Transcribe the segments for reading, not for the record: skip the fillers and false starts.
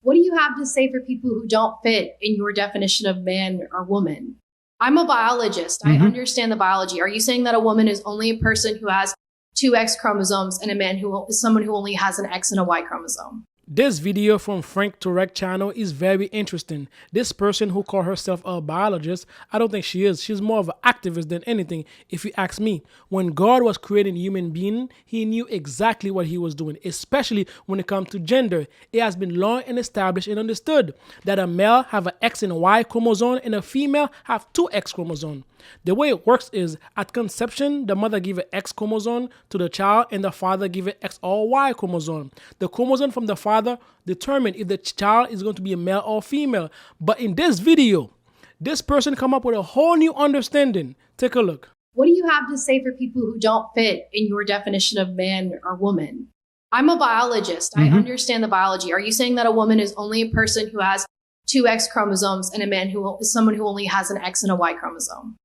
What do you have to say for people who don't fit in your definition of man or woman? I'm a biologist. I understand the biology. Are you saying that a woman is only a person who has two X chromosomes and a man who is someone who only has an X and a Y chromosome? This video from Frank Turek channel is very interesting. This person who called herself a biologist, I don't think she is. She's more of an activist than anything, if you ask me. When God was creating human being, he knew exactly what he was doing, especially when it comes to gender. It has been long and established and understood that a male have an X and Y chromosome and a female have two X chromosomes. The way it works is at conception, the mother give an X chromosome to the child and the father give an X or Y chromosome. The chromosome from the father determine if the child is going to be a male or female. But in this video, this person come up with a whole new understanding. Take a look. What do you have to say for people who don't fit in your definition of man or woman? I'm a biologist. I understand the biology. Are you saying that a woman is only a person who has two X chromosomes and a man who is someone who only has an X and a Y chromosome?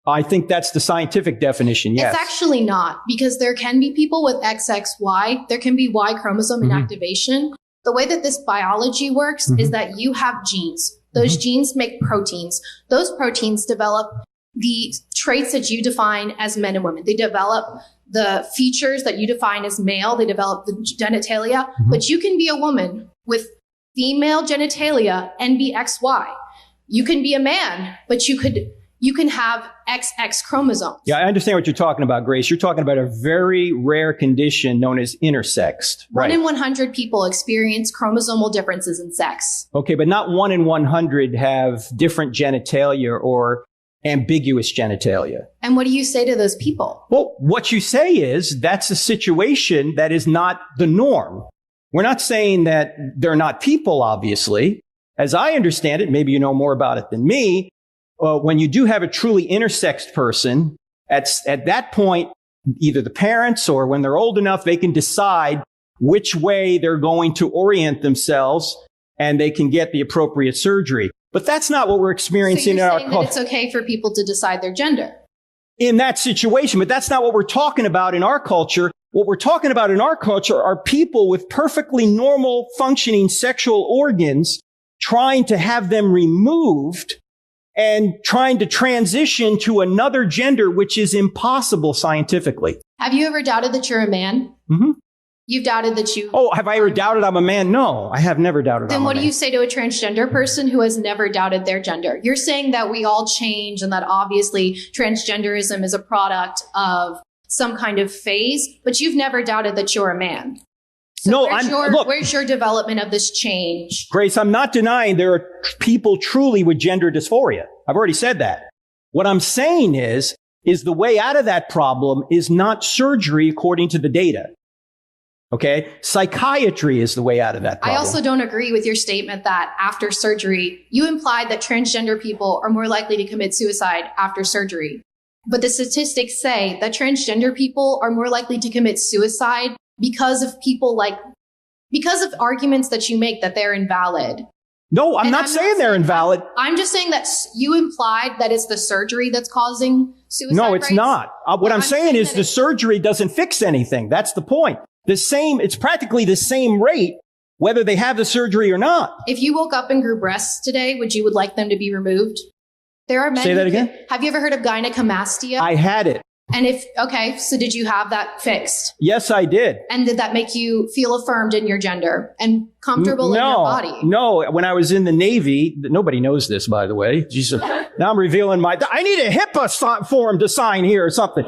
I think that's the scientific definition, yes. It's actually not, because there can be people with XXY. There can be Y chromosome inactivation. The way that this biology works is that you have genes. Those genes make proteins. Those proteins develop the traits that you define as men and women. They develop the features that you define as male. They develop the genitalia. But you can be a woman with female genitalia and be XY. You can be a man, but you can have XX chromosomes. Yeah, I understand what you're talking about, Grace. You're talking about a very rare condition known as intersexed. One in 100 people experience chromosomal differences in sex. Okay, but not 1 in 100 have different genitalia or ambiguous genitalia. And what do you say to those people? Well, what you say is that's a situation that is not the norm. We're not saying that they're not people, obviously. As I understand it, maybe you know more about it than me, when you do have a truly intersexed person, at that point, either the parents or when they're old enough, they can decide which way they're going to orient themselves and they can get the appropriate surgery. But that's not what we're experiencing in our culture. So you're saying that it's okay for people to decide their gender? In that situation, but that's not what we're talking about in our culture. What we're talking about in our culture are people with perfectly normal functioning sexual organs trying to have them removed and trying to transition to another gender, which is impossible scientifically. Have you ever doubted that you're a man? You've doubted that you... Oh, have I ever doubted I'm a man? No, I have never doubted I'm a man. Then what do you say to a transgender person who has never doubted their gender? You're saying that we all change and that obviously transgenderism is a product of some kind of phase, but you've never doubted that you're a man. So no, where's your development of this change? Grace, I'm not denying there are people truly with gender dysphoria. I've already said that. What I'm saying is the way out of that problem is not surgery according to the data. Okay? Psychiatry is the way out of that problem. I also don't agree with your statement that after surgery, you implied that transgender people are more likely to commit suicide after surgery. But the statistics say that transgender people are more likely to commit suicide because of arguments that you make that they're invalid. No, I'm not saying they're invalid. I'm just saying that you implied that it's the surgery that's causing suicide. No, it's not. What I'm saying is the surgery doesn't fix anything. That's the point. It's practically the same rate, whether they have the surgery or not. If you woke up and grew breasts today, would like them to be removed? There are men. Say that again? Have you ever heard of gynecomastia? I had it. And so did you have that fixed? Yes, I did. And did that make you feel affirmed in your gender and comfortable in your body? No, when I was in the Navy, nobody knows this, by the way. Jesus, now I'm revealing I need a HIPAA form to sign here or something.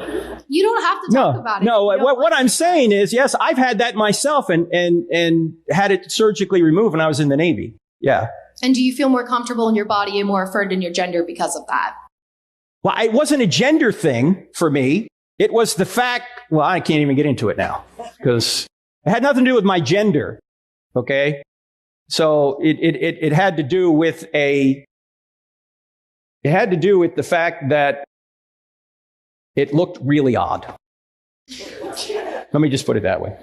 You don't have to talk about it. No, what I'm saying is, yes, I've had that myself and had it surgically removed when I was in the Navy. Yeah. And do you feel more comfortable in your body and more affirmed in your gender because of that? Well, it wasn't a gender thing for me. It was the fact, well, I can't even get into it now because it had nothing to do with my gender. Okay. So it had to do with the fact that it looked really odd. Let me just put it that way.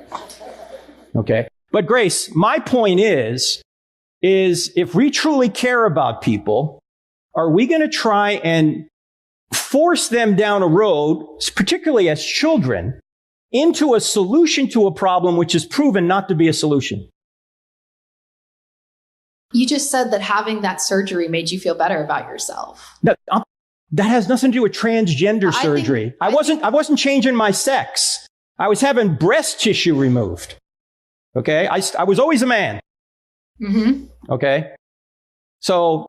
Okay. But Grace, my point is if we truly care about people, are we going to try and force them down a road, particularly as children, into a solution to a problem which is proven not to be a solution? You just said that having that surgery made you feel better about yourself. That has nothing to do with transgender surgery. I wasn't changing my sex. I was having breast tissue removed. Okay. I was always a man. Mm-hmm. Okay. So.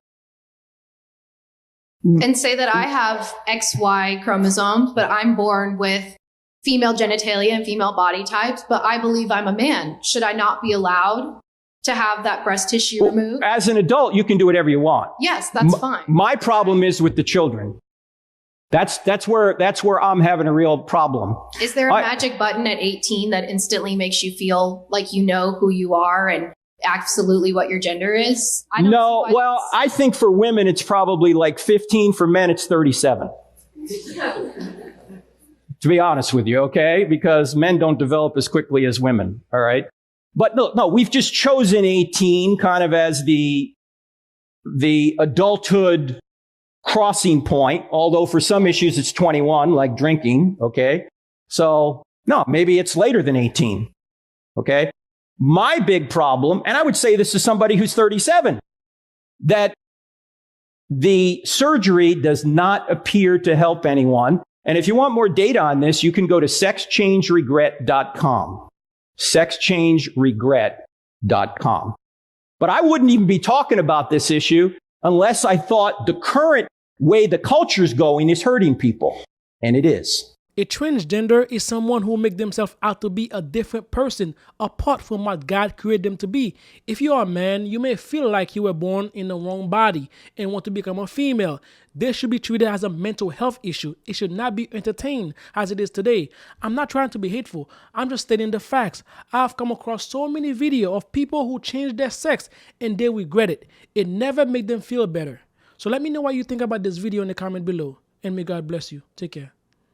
And say that I have XY chromosomes, but I'm born with female genitalia and female body types, but I believe I'm a man. Should I not be allowed to have that breast tissue removed? As an adult, you can do whatever you want. Yes, that's fine. My problem is with the children. That's where I'm having a real problem. Is there a magic button at 18 that instantly makes you feel like you know who you are and absolutely what your gender is? No, well, I think for women, it's probably like 15. For men, it's 37. To be honest with you, okay? Because men don't develop as quickly as women, all right? But no, we've just chosen 18 kind of as the adulthood crossing point, although for some issues it's 21, like drinking, okay? So, no, maybe it's later than 18, okay? My big problem, and I would say this to somebody who's 37, that the surgery does not appear to help anyone. And if you want more data on this, you can go to sexchangeregret.com. Sexchangeregret.com. But I wouldn't even be talking about this issue unless I thought the current way the culture's going is hurting people. And it is. A transgender is someone who makes themselves out to be a different person apart from what God created them to be. If you are a man, you may feel like you were born in the wrong body and want to become a female. This should be treated as a mental health issue. It should not be entertained as it is today. I'm not trying to be hateful. I'm just stating the facts. I've come across so many videos of people who changed their sex and they regret it. It never made them feel better. So let me know what you think about this video in the comment below. And may God bless you. Take care.